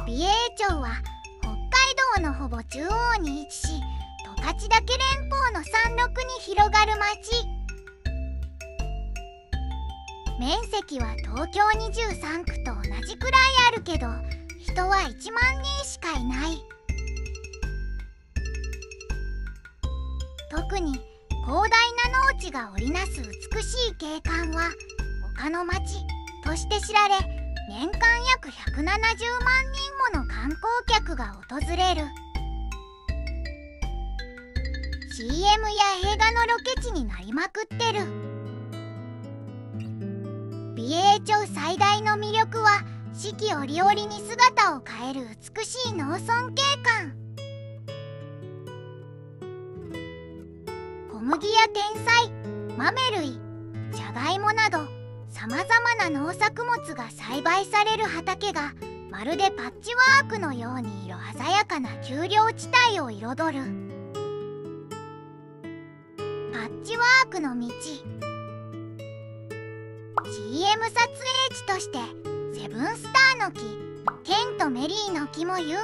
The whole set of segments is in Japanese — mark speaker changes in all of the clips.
Speaker 1: 美瑛町は北海道のほぼ中央に位置し、十勝岳連峰の山麓に広がる町。面積は東京23区と同じくらいあるけど、人は1万人しかいない。特に広大な農地が織りなす美しい景観は丘の町として知られ、年間約170万人もの観光客が訪れる。 CM や映画のロケ地になりまくってる。美瑛町最大の魅力は四季折々に姿を変える美しい農村景観。小麦や天菜、豆類、じゃがいもなどさまざまな農作物が栽培される畑がまるでパッチワークのように色鮮やかな丘陵地帯を彩る。パッチワークの道。 CM 撮影地としてセブンスターの木、ケンとメリーの木も有名。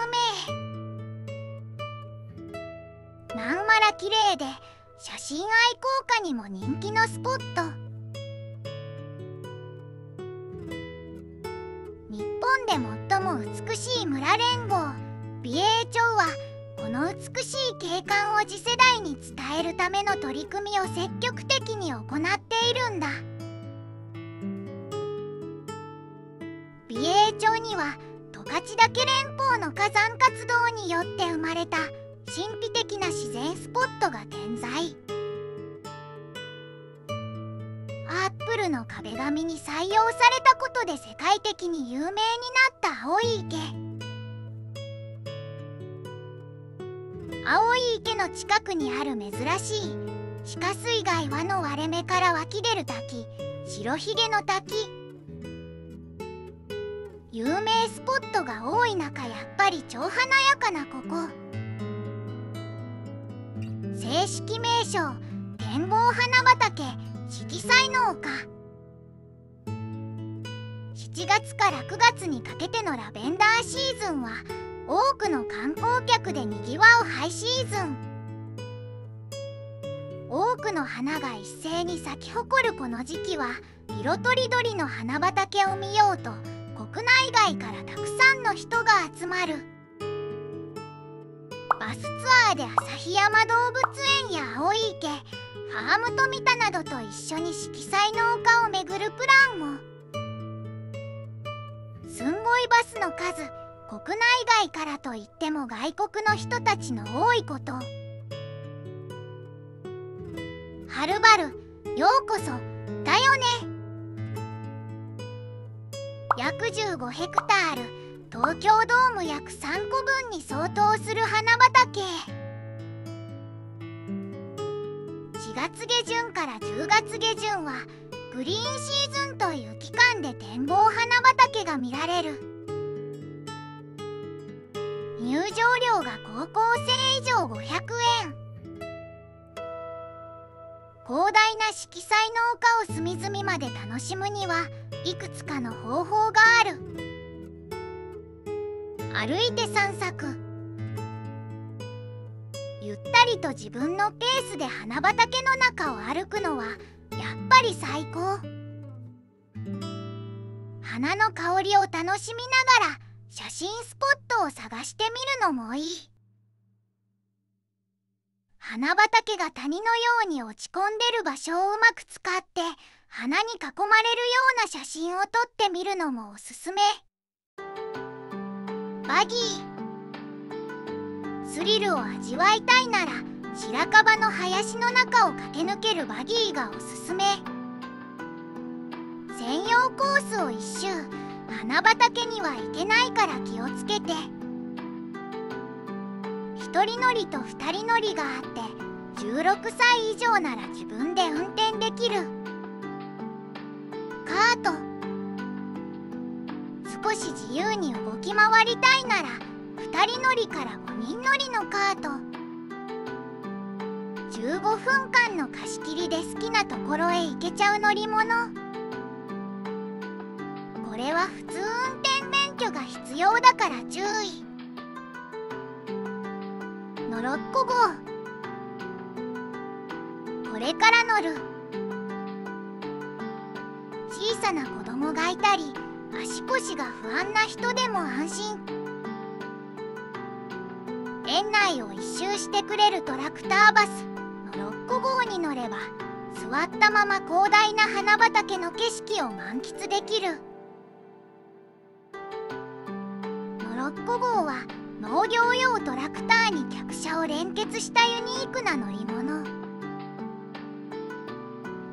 Speaker 1: なんまら綺麗で写真愛好家にも人気のスポット。日本で最も美しい村連合美瑛町は、この美しい景観を次世代に伝えるための取り組みを積極的に行っているんだ。美瑛町には十勝岳連峰の火山活動によって生まれた神秘的な自然スポットが点在。アップルの壁紙に採用されたことで世界的に有名になった青い池。青い池の近くにある珍しい地下水害輪の割れ目から湧き出る滝、白ひげの滝。有名スポットが多い中、やっぱり超華やかなここ。正式名称展望花畑色彩の丘。7月から9月にかけてのラベンダーシーズンは多くの観光客でにぎわうハイシーズン。多くの花が一斉に咲き誇るこの時期は、色とりどりの花畑を見ようと国内外からたくさんの人が集まる。バスツアーで旭山動物園や青い池、ファーム富田などと一緒に色彩の丘を巡るプランも。すんごいバスの数、国内外からといっても外国の人たちの多いこと。はるばるようこそだよね。約15ヘクタール、東京ドーム約3個分に相当する花畑。4月下旬から10月下旬はグリーンシーズンという期間で展望花畑が見られる。入場料が高校生以上500円。広大な色彩の丘を隅々まで楽しむにはいくつかの方法がある。歩いて散策。ゆったりと自分のペースで花畑の中を歩くのはやっぱり最高。花の香りを楽しみながら写真スポットを探してみるのもいい。花畑が谷のように落ち込んでる場所をうまく使って花に囲まれるような写真を撮ってみるのもおすすめ。バギー。スリルを味わいたいなら白樺の林の中を駆け抜けるバギーがおすすめ。専用コースを一周、花畑には行けないから気をつけて。1人乗りと2人乗りがあって16歳以上なら自分で運転できる。カート。少し自由に動き回りたいなら2人乗りから5人乗りのカート。15分間の貸し切りで好きなところへ行けちゃう乗り物。これは普通運転免許が必必要だから注意。ノロッコ号、これから乗る。小さな子供がいたり足腰が不安な人でも安心。園内を一周してくれるトラクターバスノロッコ号に乗れば、座ったまま広大な花畑の景色を満喫できる。ノロッコ号は農業用トラクターに客車を連結したユニークな乗り物。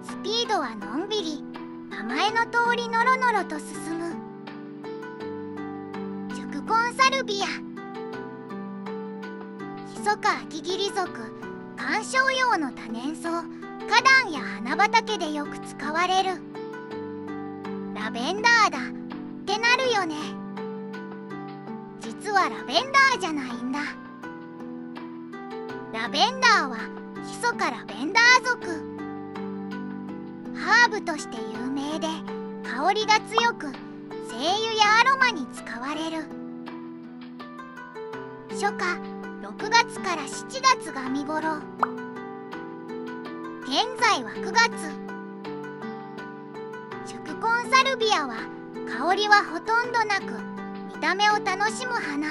Speaker 1: スピードはのんびり、名前の通りノロノロと進む。宿根サルビア、ヒソ科秋切り属、観賞用の多年草、花壇や花畑でよく使われる。ラベンダーだってなるよね。実はラベンダーじゃないんだ。ラベンダーはヒソ科ラベンダー属。ハーブとして有名で、香りが強く精油やアロマに使われる。初夏6月から7月が見頃。現在は9月。宿根サルビアは香りはほとんどなく、見た目を楽しむ花。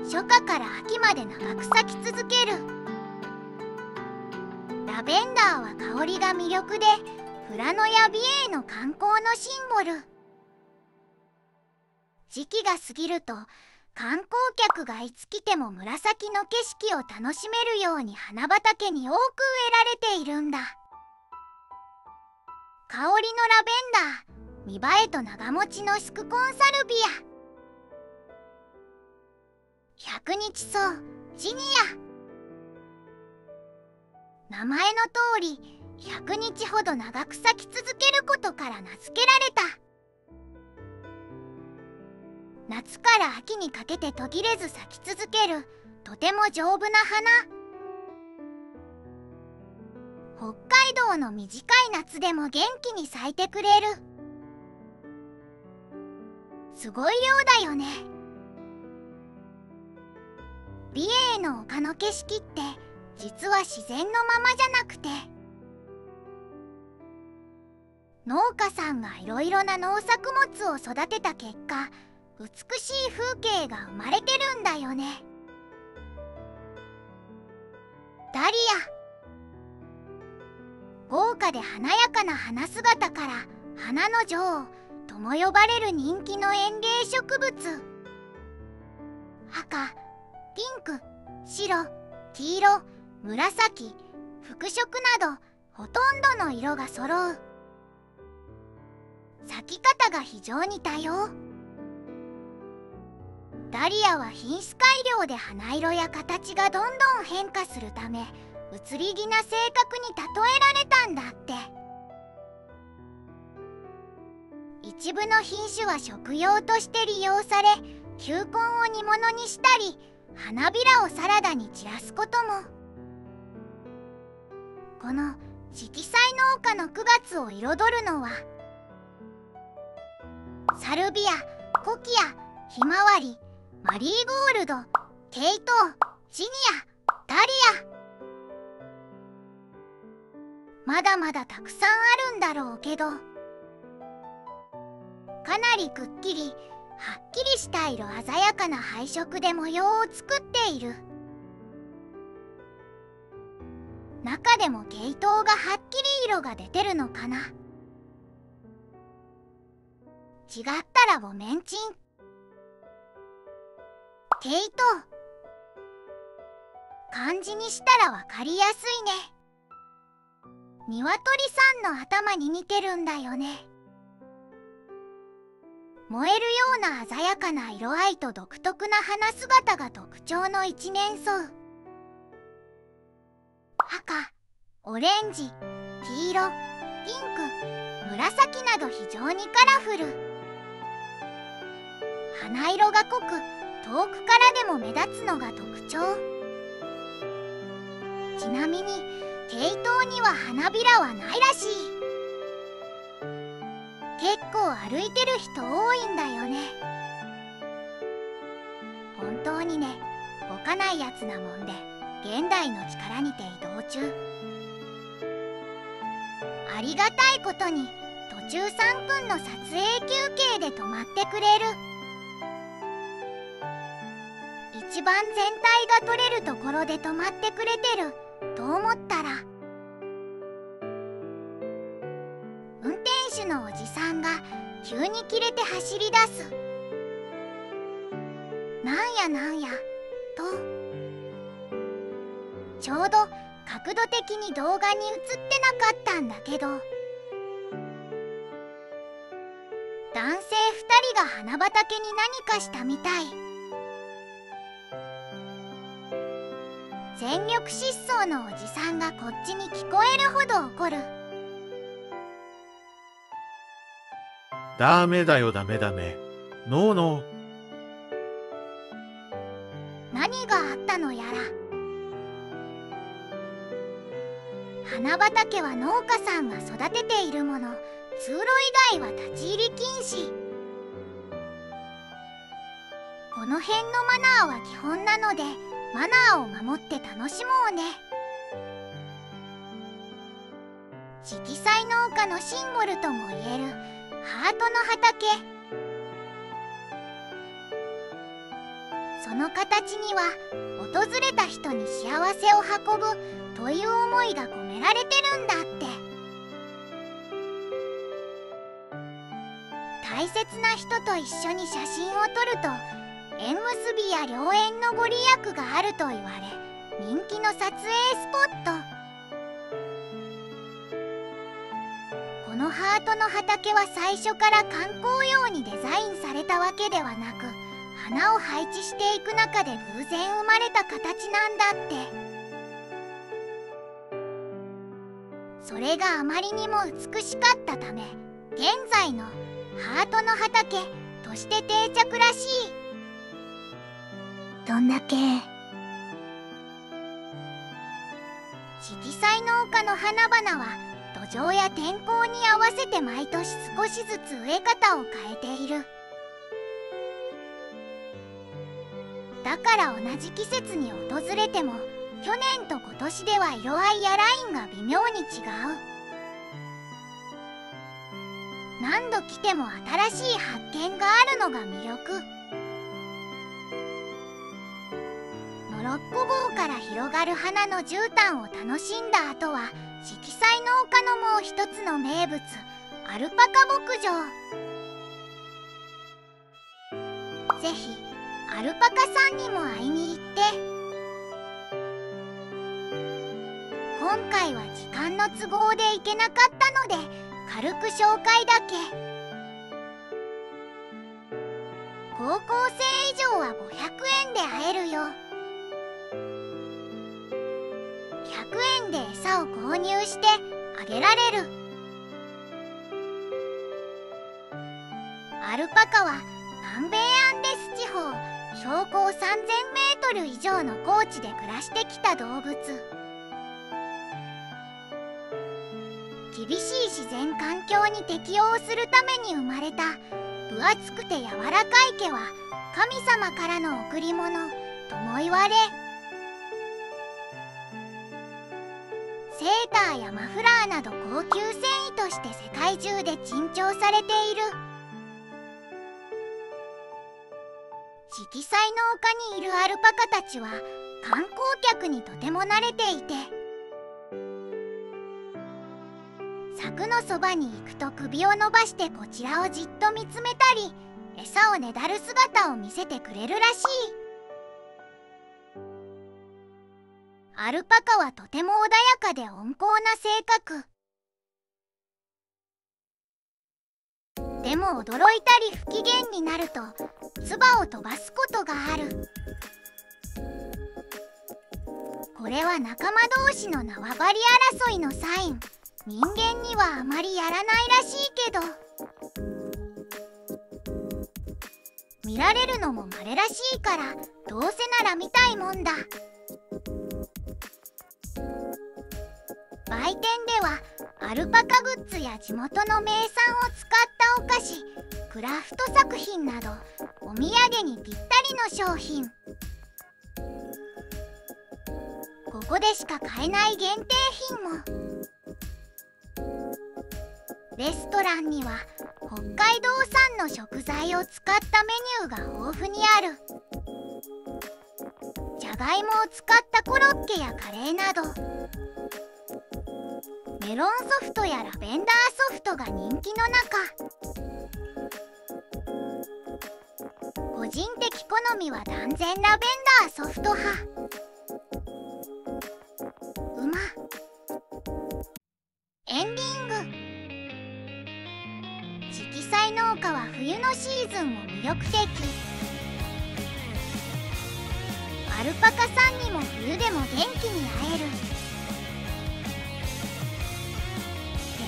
Speaker 1: 初夏から秋まで長く咲き続ける。ラベンダーは香りが魅力で、富良野や美瑛の観光のシンボル。時期が過ぎると観光客がいつ来ても紫の景色を楽しめるように花畑に多く植えられているんだ。香りのラベンダー、見栄えと長持ちの宿根サルビア。100日草ジニア、名前の通り100日ほど長く咲き続けることから名付けられた。夏から秋にかけて途切れず咲き続けるとても丈夫な花。北海道の短い夏でも元気に咲いてくれる。すごい量だよね。美瑛の丘の景色って実は自然のままじゃなくて、農家さんがいろいろな農作物を育てた結果、美しい風景が生まれてるんだよね。ダリア、豪華で華やかな花姿から花の女王とも呼ばれる人気の園芸植物。赤、ピンク、白、黄色、紫、複色などほとんどの色が揃う。咲き方が非常に多様。ダリアは品種改良で花色や形がどんどん変化するため、移り気な性格に例えられたんだって。一部の品種は食用として利用され、球根を煮物にしたり、花びらをサラダに散らすことも。この色彩の丘の9月を彩るのは、サルビア、コキア、ひまわり、マリーゴールド、ケイトウ、ジニア、ダリア。まだまだたくさんあるんだろうけど、かなりくっきりはっきりした色鮮やかな配色で模様を作っている。中でもケイトウがはっきり色が出てるのかな。違ったらごめんちん。ケイトウ、漢字にしたらわかりやすいね。鶏さんの頭に似てるんだよね。燃えるような鮮やかな色合いと独特な花姿が特徴の一年草。赤、オレンジ、黄色、ピンク、紫など非常にカラフル。花色が濃く、遠くからでも目立つのが特徴。ちなみにケイトウには花びらはないらしい。結構歩いてる人多いんだよね。本当にね、動かないやつなもんで現代の力にて移動中。ありがたいことに途中3分の撮影休憩で止まってくれる。一番全体が撮れるところで止まってくれてると思ったら、運転手のおじさんが急にキレて走り出す。なんやと、ちょうど角度的に動画に映ってなかったんだけど、男性2人が花畑に何かしたみたい。全力疾走のおじさんがこっちに聞こえるほど怒る。
Speaker 2: ダメだよ、ダメダメ。ノーノー。
Speaker 1: 何があったのやら。花畑は農家さんが育てているもの、通路以外は立ち入り禁止。この辺のマナーは基本なので、マナーを守って楽しもうね。色彩農家のシンボルともいえるハートの畑。その形には訪れた人に幸せを運ぶという思いが込められてるんだって。大切な人と一緒に写真を撮ると縁結びや良縁のご利益があると言われ、人気の撮影スポット。このハートの畑は最初から観光用にデザインされたわけではなく、花を配置していく中で偶然生まれた形なんだって。それがあまりにも美しかったため、現在のハートの畑として定着らしい。どんだけ色彩農家の花々は土壌や天候に合わせて毎年少しずつ植え方を変えている。だから同じ季節に訪れても去年と今年では色合いやラインが微妙に違う。何度来ても新しい発見があるのが魅力。ノロッコ号から広がる花の絨毯を楽しんだ後は色彩農家のもう一つの名物、アルパカ牧場。ぜひアルパカさんにも会いに行って。今回は時間の都合で行けなかったので軽く紹介だけ。高校生以上は500円で会えるよ。100円で餌を購入してあげられる。アルパカは南米アンデス地方標高3000メートル以上の高地で暮らしてきた動物。厳しい自然環境に適応するために生まれた分厚くて柔らかい毛は神様からの贈り物とも言われ、セーターやマフラーなど高級繊維として世界中で珍重されている。色彩農家にいるアルパカたちは観光客にとても慣れていて、柵のそばに行くと首を伸ばしてこちらをじっと見つめたり、餌をねだる姿を見せてくれるらしい。アルパカはとても穏やかで温厚な性格。でも驚いたり不機嫌になると唾を飛ばすことがある。これは仲間同士の縄張り争いのサイン。人間にはあまりやらないらしいけど、見られるのも稀らしいからどうせなら見たいもんだ。売店ではアルパカグッズや地元の名産を使ったおラフト作品などお土産にぴったりの商品。ここでしか買えない限定品も。レストランには北海道産の食材を使ったメニューが豊富にある。じゃがいもを使ったコロッケやカレーなど、メロンソフトやラベンダーソフトが人気の中、個人的好みは断然ラベンダーソフト派。エンディング。色彩農家は冬のシーズンも魅力的。アルパカさんにも冬でも元気に会える。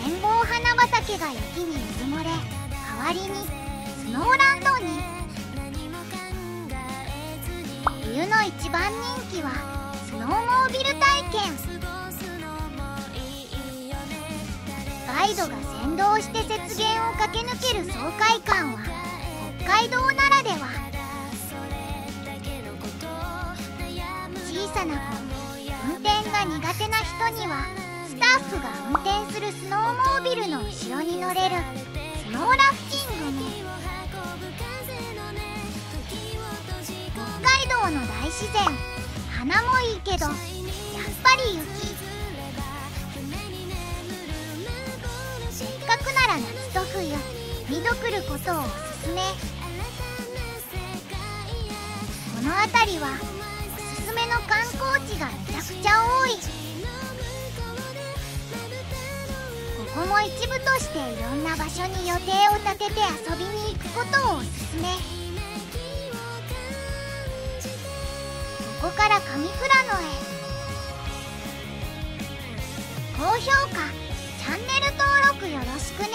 Speaker 1: レインボー花畑が雪にうずもれ、代わりにスノーランドに。冬の一番人気はスノーモービル体験。ガイドが先導して雪原を駆け抜ける爽快感は北海道ならでは。小さな子、運転が苦手な人にはスタッフが運転するスノーモービルの後ろに乗れるスノーラフティングも。北海道の大自然、花もいいけどやっぱり雪。せっかくなら夏と冬2度来ることをおすすめ。この辺りはおすすめの観光地がめちゃくちゃ多い。ここも一部としていろんな場所に予定を立てて遊びに行くことをおすすめ。ここから上富良野へ。高評価、チャンネル登録よろしくね。